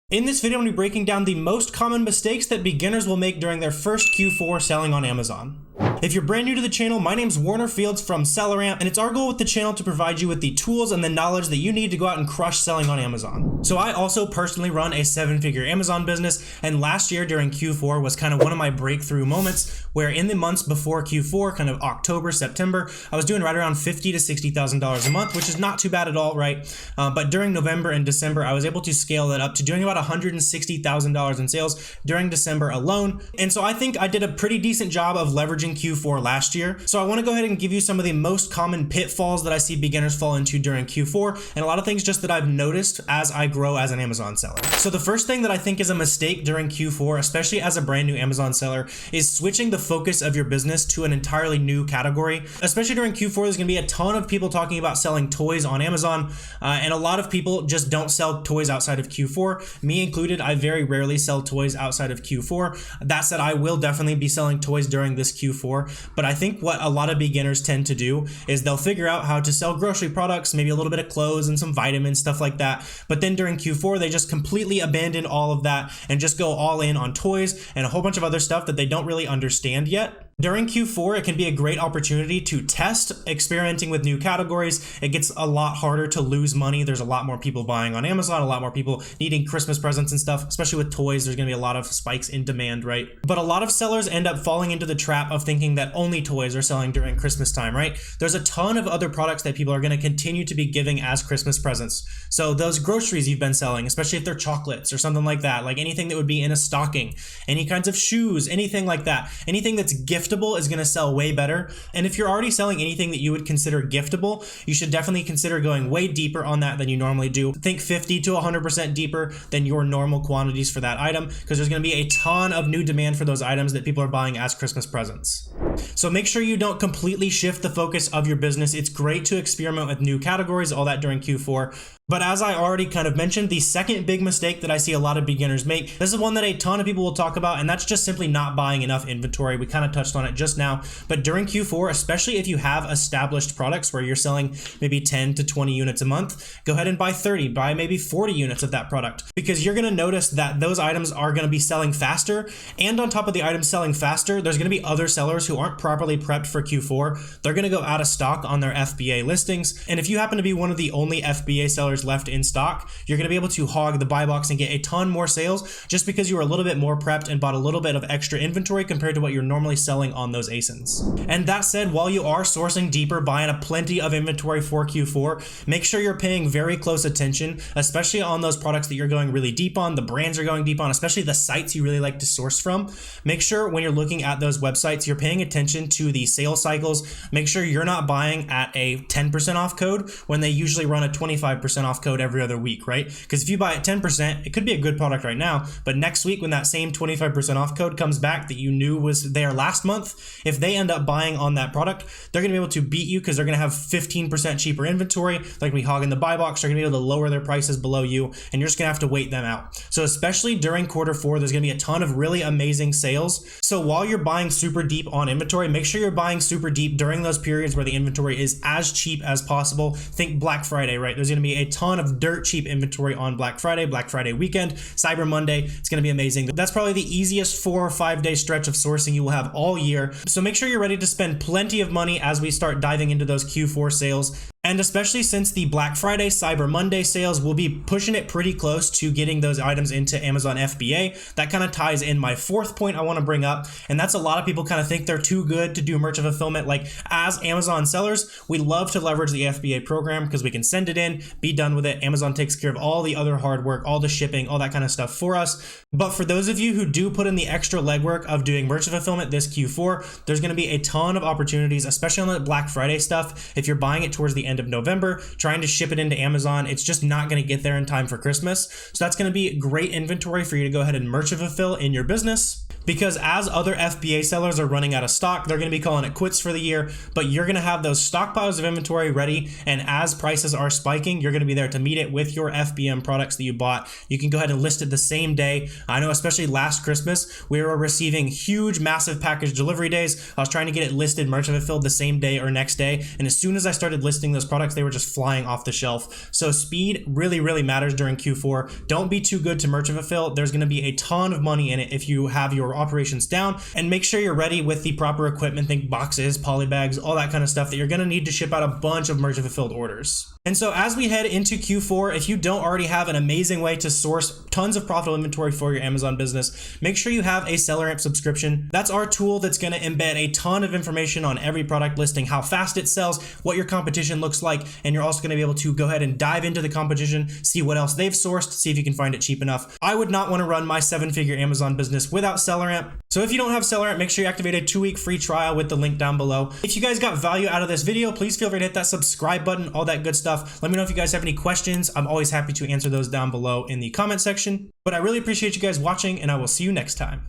In this video, I'm going to be breaking down the most common mistakes that beginners will make during their first Q4 selling on Amazon. If you're brand new to the channel, my name's Warner Fields from SellerAmp, and it's our goal with the channel to provide you with the tools and the knowledge that you need to go out and crush selling on Amazon. So I also personally run a 7-figure Amazon business, and last year during Q4 was kind of one of my breakthrough moments where in the months before Q4, kind of October, September, I was doing right around $50,000 to $60,000 a month, which is not too bad at all, right? But during November and December, I was able to scale that up to doing about $160,000 in sales during December alone. And so I think I did a pretty decent job of leveraging Q4 last year. So I want to go ahead and give you some of the most common pitfalls that I see beginners fall into during Q4, and a lot of things just that I've noticed as I grow as an Amazon seller. So the first thing that I think is a mistake during Q4, especially as a brand new Amazon seller, is switching the focus of your business to an entirely new category. Especially during Q4, there's going to be a ton of people talking about selling toys on Amazon, and a lot of people just don't sell toys outside of Q4. Me included, I very rarely sell toys outside of Q4. That said, I will definitely be selling toys during this Q4, but I think what a lot of beginners tend to do is they'll figure out how to sell grocery products, maybe a little bit of clothes and some vitamins, stuff like that. But then during Q4, they just completely abandon all of that and just go all in on toys and a whole bunch of other stuff that they don't really understand yet. During Q4, it can be a great opportunity to test experimenting with new categories. It gets a lot harder to lose money. There's a lot more people buying on Amazon, a lot more people needing Christmas presents and stuff, especially with toys. There's going to be a lot of spikes in demand, right? But a lot of sellers end up falling into the trap of thinking that only toys are selling during Christmas time, right? There's a ton of other products that people are going to continue to be giving as Christmas presents. So those groceries you've been selling, especially if they're chocolates or something like that, like anything that would be in a stocking, any kinds of shoes, anything like that, anything that's giftable is going to sell way better. And if you're already selling anything that you would consider giftable, you should definitely consider going way deeper on that than you normally do. Think 50 to 100% deeper than your normal quantities for that item, because there's going to be a ton of new demand for those items that people are buying as Christmas presents. So make sure you don't completely shift the focus of your business. It's great to experiment with new categories, all that during Q4. But as I already kind of mentioned, the second big mistake that I see a lot of beginners make, this is one that a ton of people will talk about, and that's just simply not buying enough inventory. We kind of touched on it just now, but during Q4, especially if you have established products where you're selling maybe 10 to 20 units a month, go ahead and buy 30, buy maybe 40 units of that product, because you're going to notice that those items are going to be selling faster. And on top of the items selling faster, there's going to be other sellers who aren't properly prepped for Q4. They're going to go out of stock on their FBA listings. And if you happen to be one of the only FBA sellers left in stock, you're going to be able to hog the buy box and get a ton more sales just because you were a little bit more prepped and bought a little bit of extra inventory compared to what you're normally selling on those ASINs. And that said, while you are sourcing deeper, buying a plenty of inventory for Q4, make sure you're paying very close attention, especially on those products that you're going really deep on, the brands you're going deep on, especially the sites you really like to source from. Make sure when you're looking at those websites, you're paying attention to the sales cycles. Make sure you're not buying at a 10% off code when they usually run a 25% off code every other week, right? Because if you buy at 10%, it could be a good product right now, but next week when that same 25% off code comes back that you knew was there last month, if they end up buying on that product, they're going to be able to beat you because they're going to have 15% cheaper inventory. They're going to be hogging the buy box. They're going to be able to lower their prices below you, and you're just going to have to wait them out. So especially during Q4, there's going to be a ton of really amazing sales. So while you're buying super deep on inventory, make sure you're buying super deep during those periods where the inventory is as cheap as possible. Think Black Friday, right? There's going to be a ton of dirt cheap inventory on Black Friday weekend, Cyber Monday. It's going to be amazing. That's probably the easiest 4 or 5 day stretch of sourcing you will have all year. So make sure you're ready to spend plenty of money as we start diving into those Q4 sales. And especially since the Black Friday, Cyber Monday sales will be pushing it pretty close to getting those items into Amazon FBA. That kind of ties in my fourth point I want to bring up. And that's a lot of people kind of think they're too good to do merchant fulfillment. Like as Amazon sellers, we love to leverage the FBA program because we can send it in, be done with it. Amazon takes care of all the other hard work, all the shipping, all that kind of stuff for us. But for those of you who do put in the extra legwork of doing merchant fulfillment this Q4, there's going to be a ton of opportunities, especially on the Black Friday stuff. If you're buying it towards the end of November, trying to ship it into Amazon, it's just not going to get there in time for Christmas. So that's going to be great inventory for you to go ahead and merchant fulfill in your business, because as other FBA sellers are running out of stock, they're going to be calling it quits for the year, but you're going to have those stockpiles of inventory ready, and as prices are spiking, you're going to be there to meet it with your FBM products that you bought. You can go ahead and list it the same day. I know especially last Christmas, we were receiving huge, massive package delivery days. I was trying to get it listed, merchant fulfilled the same day or next day, and as soon as I started listing those products, they were just flying off the shelf. So speed really, really matters during Q4. Don't be too good to merchant fulfill. There's going to be a ton of money in it if you have your operations down, and make sure you're ready with the proper equipment. Think boxes, poly bags, all that kind of stuff that you're going to need to ship out a bunch of merchant fulfilled orders. And so as we head into Q4, if you don't already have an amazing way to source tons of profitable inventory for your Amazon business, make sure you have a SellerAmp subscription. That's our tool that's going to embed a ton of information on every product listing, how fast it sells, what your competition looks like, and you're also going to be able to go ahead and dive into the competition, see what else they've sourced, see if you can find it cheap enough. I would not want to run my 7-figure Amazon business without SellerAmp. So if you don't have SellerAmp, make sure you activate a 2-week free trial with the link down below. If you guys got value out of this video, please feel free to hit that subscribe button, all that good stuff. Let me know if you guys have any questions. I'm always happy to answer those down below in the comment section. But I really appreciate you guys watching, and I will see you next time.